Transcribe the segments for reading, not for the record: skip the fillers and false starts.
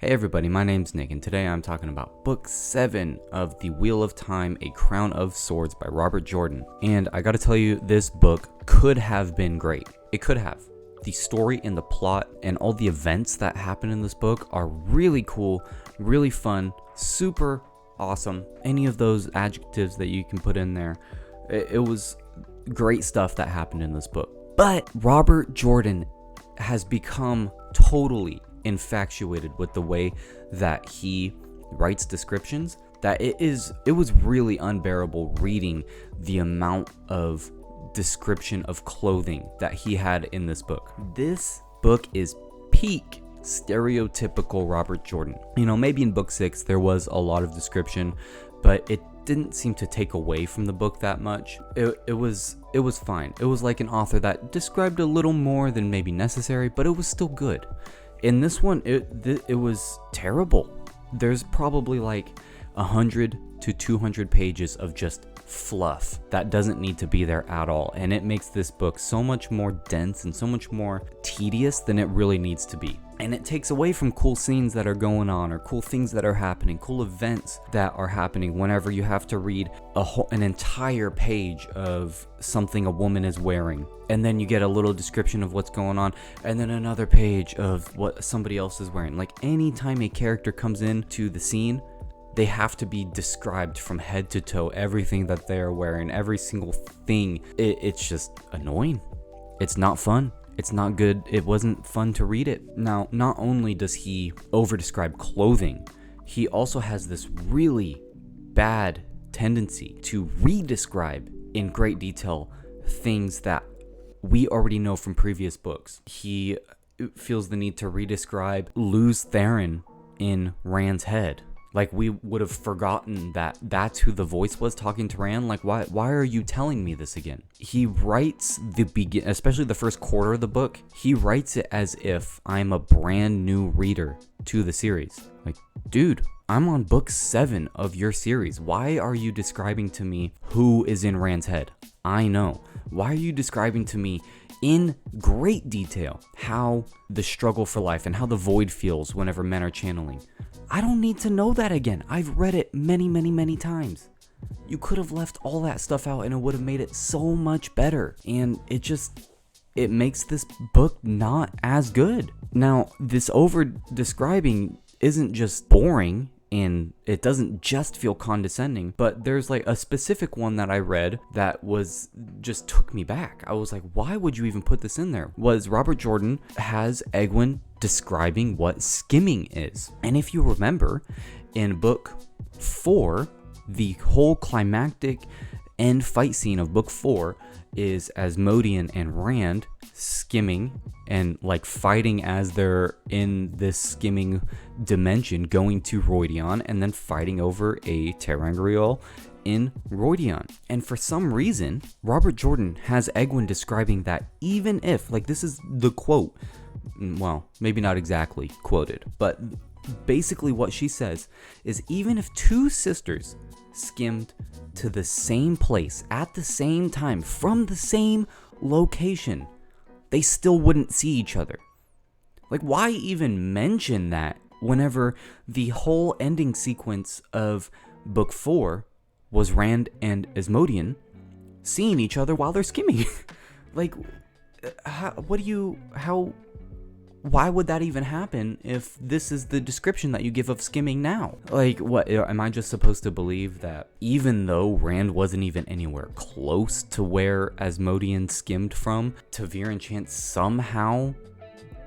Hey everybody, my name's Nick, and today I'm talking about Book 7 of The Wheel of Time, A Crown of Swords by Robert Jordan. And I gotta tell you, this book could have been great. It could have. The story and the plot and all the events that happen in this book are really cool, really fun, super awesome. Any of those adjectives that you can put in there. It was great stuff that happened in this book. But Robert Jordan has become totally infatuated with the way that he writes descriptions that it was really unbearable reading the amount of description of clothing that he had in this book. This book is peak stereotypical Robert Jordan. You know, maybe in book 6 there was a lot of description, but it didn't seem to take away from the book that much. It was fine. It was like an author that described a little more than maybe necessary, but it was still good. In this one, it was terrible. There's probably like 100 to 200 pages of just fluff that doesn't need to be there at all, and it makes this book so much more dense and so much more tedious than it really needs to be. And it takes away from cool scenes that are going on, or cool things that are happening, cool events that are happening whenever you have to read an entire page of something a woman is wearing. And then you get a little description of what's going on, and then another page of what somebody else is wearing. Like, anytime a character comes into the scene, they have to be described from head to toe, everything that they're wearing, every single thing. It's just annoying. It's not fun. It's not good. It wasn't fun to read it. Now, not only does he over-describe clothing, he also has this really bad tendency to re-describe in great detail things that we already know from previous books. He feels the need to re-describe Lews Therin in Rand's head. Like, we would have forgotten that that's who the voice was talking to Rand. Like, why are you telling me this again? He writes especially the first quarter of the book, he writes it as if I'm a brand new reader to the series. Like, dude, I'm on book 7 of your series. Why are you describing to me who is in Rand's head? I know. Why are you describing to me in great detail how the struggle for life and how the void feels whenever men are channeling? I don't need to know that again. I've read it many, many, many times. You could have left all that stuff out and it would have made it so much better. And it makes this book not as good. Now, this over describing isn't just boring, and it doesn't just feel condescending, but there's like a specific one that I read that just took me back. I was like, why would you even put this in there? Was Robert Jordan has Egwene describing what skimming is. And if you remember, in book 4, the whole climactic end fight scene of book 4 is Asmodean and Rand skimming and like fighting as they're in this skimming dimension, going to Rhuidean and then fighting over a ter'angreal in Rhuidean. And for some reason, Robert Jordan has Egwene describing that even if, like, this is the quote, well, maybe not exactly quoted, but basically what she says is, even if two sisters skimmed to the same place at the same time from the same location, they still wouldn't see each other. Like, why even mention that whenever the whole ending sequence of book 4 was Rand and Asmodean seeing each other while they're skimming? Like, why would that even happen if this is the description that you give of skimming now? Like, what, am I just supposed to believe that even though Rand wasn't even anywhere close to where Asmodean skimmed from, Ta'Veren Enchant somehow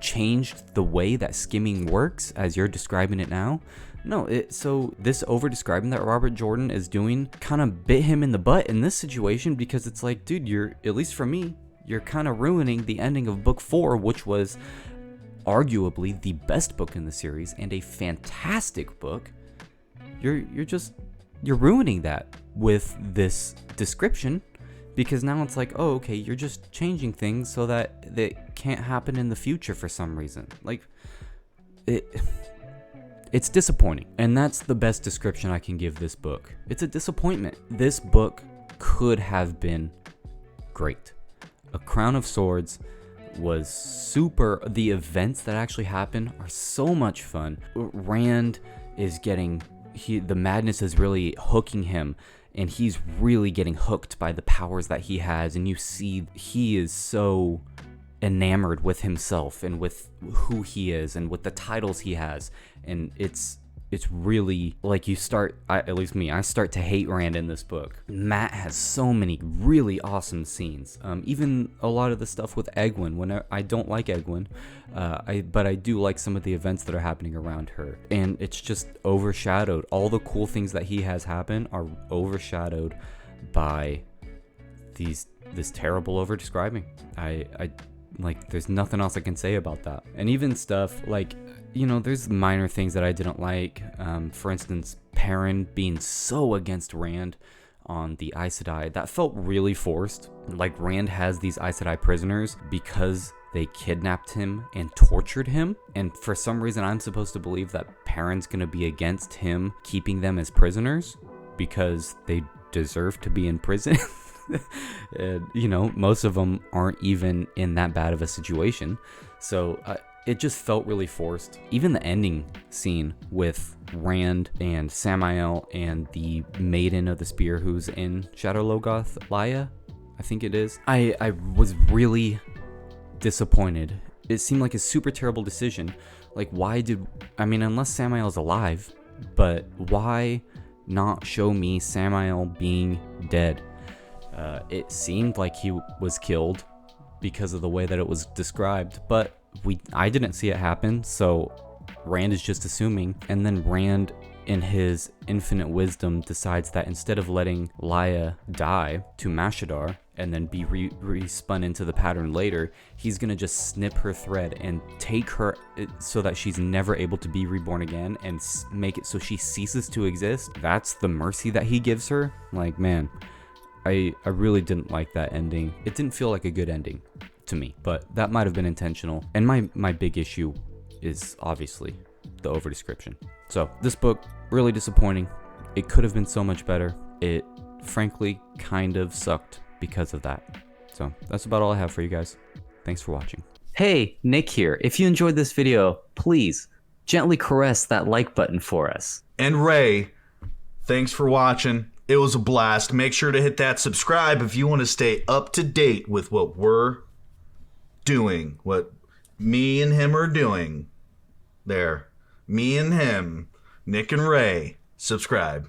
changed the way that skimming works as you're describing it now? No, so this over-describing that Robert Jordan is doing kind of bit him in the butt in this situation, because it's like, dude, at least for me, you're kind of ruining the ending of book 4, which was arguably the best book in the series and a fantastic book. You're ruining that with this description, because now it's like, oh, okay, you're just changing things so that they can't happen in the future for some reason. Like, it's disappointing, and that's the best description I can give this book. It's a disappointment. This book could have been great. A Crown of Swords was the events that actually happen are so much fun. Rand is getting, the madness is really hooking him, and he's really getting hooked by the powers that he has, and you see he is so enamored with himself and with who he is and with the titles he has, and it's really like at least me, I start to hate Rand in this book. Matt has so many really awesome scenes, even a lot of the stuff with Egwene. When I don't like Egwene, but I do like some of the events that are happening around her, and it's just overshadowed. All the cool things that he has happen are overshadowed by this terrible over describing. I like, there's nothing else I can say about that. And even stuff like, there's minor things that I didn't like. For instance, Perrin being so against Rand on the Aes Sedai. That felt really forced. Like, Rand has these Aes Sedai prisoners because they kidnapped him and tortured him. And for some reason, I'm supposed to believe that Perrin's going to be against him keeping them as prisoners because they deserve to be in prison. And, most of them aren't even in that bad of a situation. So it just felt really forced. Even the ending scene with Rand and Samael and the Maiden of the Spear who's in Shadow Logoth, Laya, I think it is. I was really disappointed. It seemed like a super terrible decision. Like, unless Samael's alive, but why not show me Samael being dead? It seemed like he was killed because of the way that it was described, but I didn't see it happen, so Rand is just assuming. And then Rand, in his infinite wisdom, decides that instead of letting Laya die to Mashadar and then be respun into the pattern later, he's gonna just snip her thread and take her so that she's never able to be reborn again and make it so she ceases to exist. That's the mercy that he gives her. Like, man, I really didn't like that ending. It didn't feel like a good ending to me, but that might have been intentional. And my big issue is obviously the over description. So this book, really disappointing. It could have been so much better. It frankly kind of sucked because of that. So that's about all I have for you guys. Thanks for watching. Hey, Nick here. If you enjoyed this video, please gently caress that like button for us. And Ray, thanks for watching. It was a blast. Make sure to hit that subscribe if you want to stay up to date with what we're doing, what me and him are doing there. Me and him, Nick and Ray, subscribe.